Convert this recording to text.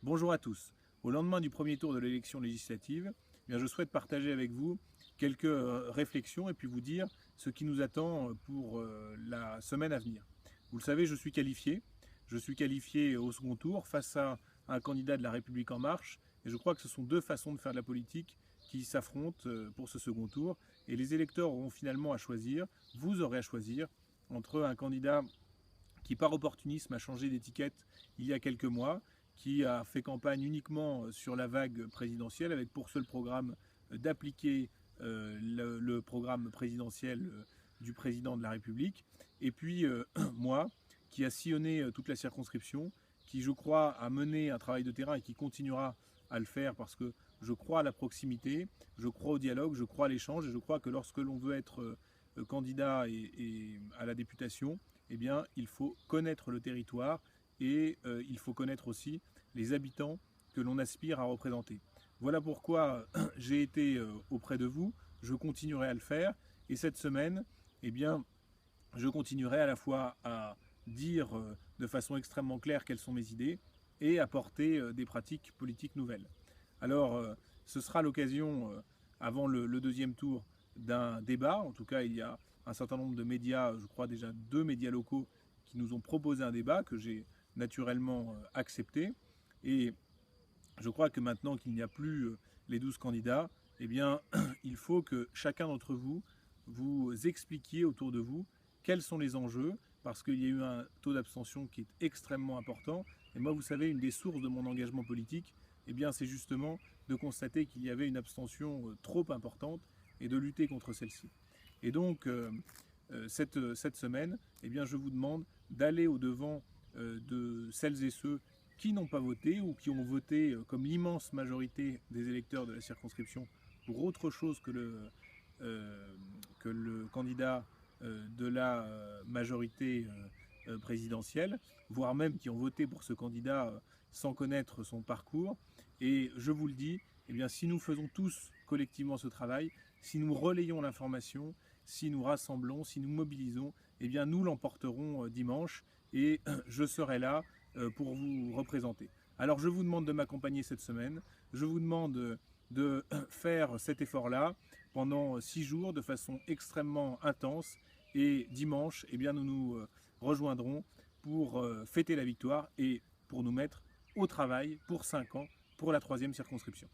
Bonjour à tous. Au lendemain du premier tour de l'élection législative, je souhaite partager avec vous quelques réflexions et puis vous dire ce qui nous attend pour la semaine à venir. Vous le savez, je suis qualifié. Je suis qualifié au second tour face à un candidat de La République En Marche. Et je crois que ce sont deux façons de faire de la politique qui s'affrontent pour ce second tour. Et les électeurs auront finalement à choisir, vous aurez à choisir, entre un candidat qui par opportunisme a changé d'étiquette il y a quelques mois, qui a fait campagne uniquement sur la vague présidentielle avec pour seul programme d'appliquer le programme présidentiel du président de la République. Et puis moi, qui a sillonné toute la circonscription, qui je crois a mené un travail de terrain et qui continuera à le faire parce que je crois à la proximité, je crois au dialogue, je crois à l'échange et je crois que lorsque l'on veut être candidat et à la députation, eh bien, il faut connaître le territoire et il faut connaître aussi les habitants que l'on aspire à représenter. Voilà pourquoi j'ai été auprès de vous, je continuerai à le faire et cette semaine, eh bien, je continuerai à la fois à dire de façon extrêmement claire quelles sont mes idées et à porter des pratiques politiques nouvelles. Alors, ce sera l'occasion, avant le deuxième tour, d'un débat. En tout cas, il y a un certain nombre de médias, je crois déjà 2 médias locaux, qui nous ont proposé un débat que j'ai naturellement accepté. Et je crois que maintenant qu'il n'y a plus les 12 candidats, eh bien, il faut que chacun d'entre vous, vous expliquiez autour de vous quels sont les enjeux, parce qu'il y a eu un taux d'abstention qui est extrêmement important. Et moi, vous savez, une des sources de mon engagement politique, eh bien, c'est justement de constater qu'il y avait une abstention trop importante et de lutter contre celle-ci. Et donc, cette semaine, eh bien, je vous demande d'aller au-devant de celles et ceux qui n'ont pas voté ou qui ont voté comme l'immense majorité des électeurs de la circonscription pour autre chose que le candidat de la majorité présidentielle, voire même qui ont voté pour ce candidat sans connaître son parcours. Et je vous le dis, eh bien, si nous faisons tous collectivement ce travail, si nous relayons l'information, si nous rassemblons, si nous mobilisons, eh bien, nous l'emporterons dimanche et je serai là pour vous représenter. Alors je vous demande de m'accompagner cette semaine, je vous demande de faire cet effort-là pendant 6 jours de façon extrêmement intense et dimanche, eh bien, nous nous rejoindrons pour fêter la victoire et pour nous mettre au travail pour 5 ans pour la 3e circonscription.